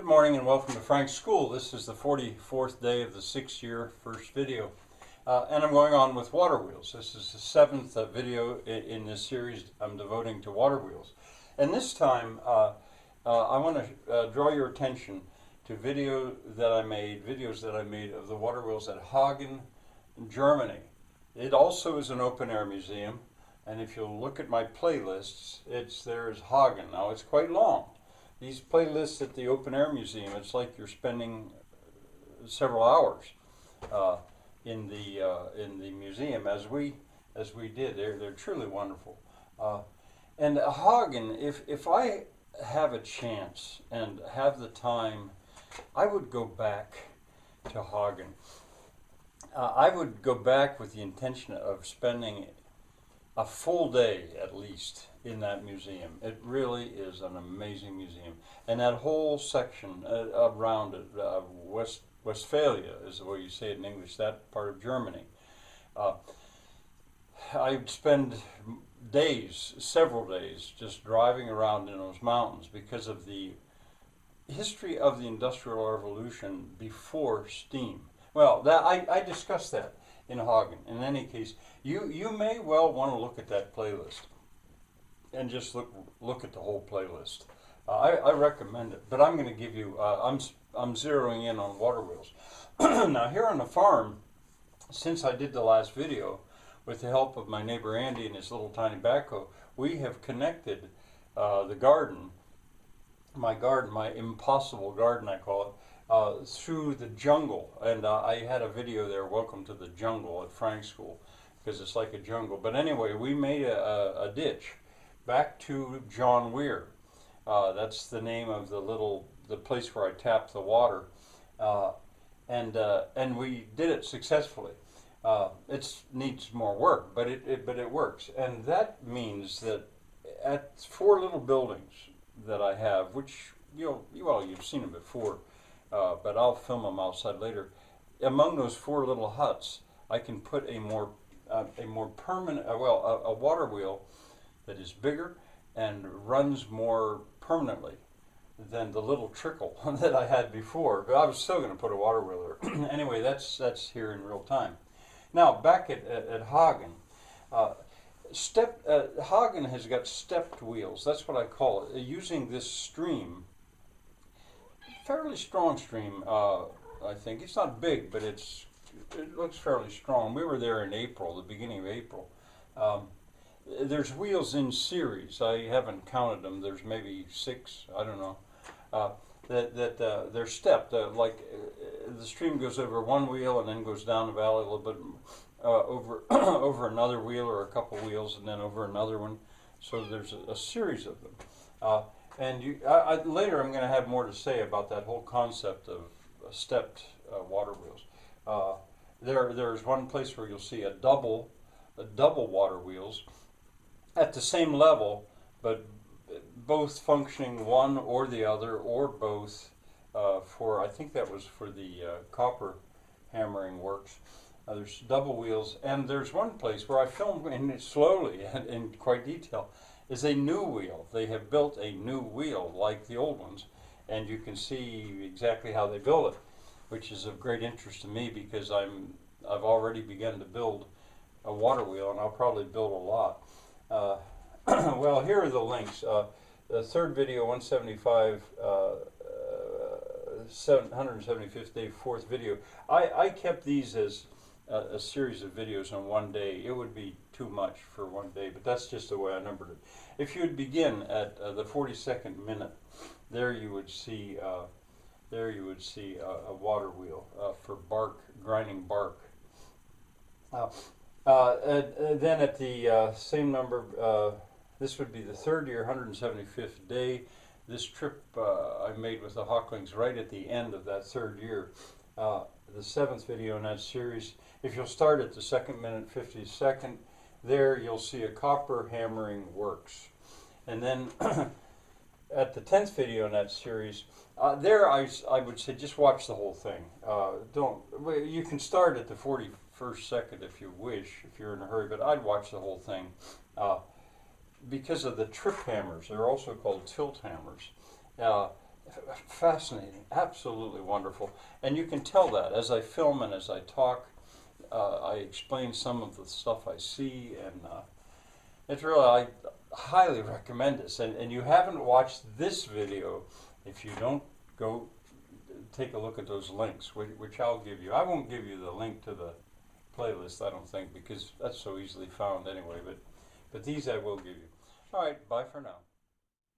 Good morning and welcome to Frank's School. This is the 44th day of the 6th-year first video. And I'm going on with water wheels. This is the 7th video in this series I'm devoting to water wheels. And this time I want to draw your attention to videos that I made of the water wheels at Hagen, Germany. It also is an open-air museum, and if you'll look at my playlists, there's Hagen. Now it's quite long. These playlists at the Open Air Museum, it's like you're spending several hours in the museum as we did. They're truly wonderful. And Hagen, if I have a chance and have the time, I would go back to Hagen. I would go back with the intention of spending a full day at least in that museum. It really is an amazing museum. And that whole section around it, Westphalia is the way you say it in English, that part of Germany. I'd spend days, several days, just driving around in those mountains because of the history of the Industrial Revolution before steam. Well, I discussed that in Hagen. In any case, you may well want to look at that playlist and just look at the whole playlist. I recommend it, but I'm going to give you, I'm zeroing in on water wheels. Now here on the farm, since I did the last video, with the help of my neighbor Andy and his little tiny backhoe, we have connected the garden, my impossible garden I call it, through the jungle. And I had a video there, Welcome to the Jungle at Frank's School, because it's like a jungle. But anyway, we made a ditch back to John Weir. That's the name of the place where I tapped the water, and we did it successfully. It needs more work, but it works, and that means that at 4 little buildings that I have, which you've seen them before, but I'll film them outside later. Among those 4 little huts, I can put a more permanent, a water wheel that is bigger and runs more permanently than the little trickle that I had before. But I was still going to put a water wheel there. Anyway, that's here in real time. Now back at Hagen. Hagen has got stepped wheels. That's what I call it. Using this stream, fairly strong stream. I think it's not big, but it looks fairly strong. We were there in April, the beginning of April. There's wheels in series. I haven't counted them. There's maybe 6. I don't know. They're stepped. Like the stream goes over one wheel and then goes down the valley a little bit over over another wheel or a couple wheels and then over another one. So there's a series of them. And later I'm going to have more to say about that whole concept of stepped water wheels. There's one place where you'll see a double water wheels at the same level, but both functioning one or the other or both for, I think that was for the copper hammering works. There's double wheels, and there's one place where I filmed slowly and in quite detail is a new wheel. They have built a new wheel like the old ones, and you can see exactly how they build it, which is of great interest to me because I've already begun to build a water wheel, and I'll probably build a lot. Well, here are the links. The third video, 175, 175th day, 4th video. I kept these as a series of videos on one day. It would be too much for one day, but that's just the way I numbered it. If you would begin at the 42nd minute, there you would see a water wheel for grinding bark. Then at the same number, this would be the 3rd year, 175th day. This trip I made with the Hawklings right at the end of that 3rd year. The 7th video in that series. If you'll start at the 2nd minute, 52nd, there you'll see a copper hammering works. And then at the 10th video in that series, there I would say just watch the whole thing. You can start at the 41st second if you wish, if you're in a hurry, but I'd watch the whole thing. Because of the trip hammers, they're also called tilt hammers. Fascinating, absolutely wonderful. And you can tell that as I film and as I talk. I explain some of the stuff I see, and it's really, I highly recommend this. And you haven't watched this video if you don't go take a look at those links, which I'll give you. I won't give you the link to the playlist, I don't think, because that's so easily found anyway, but these I will give you. All right, bye for now.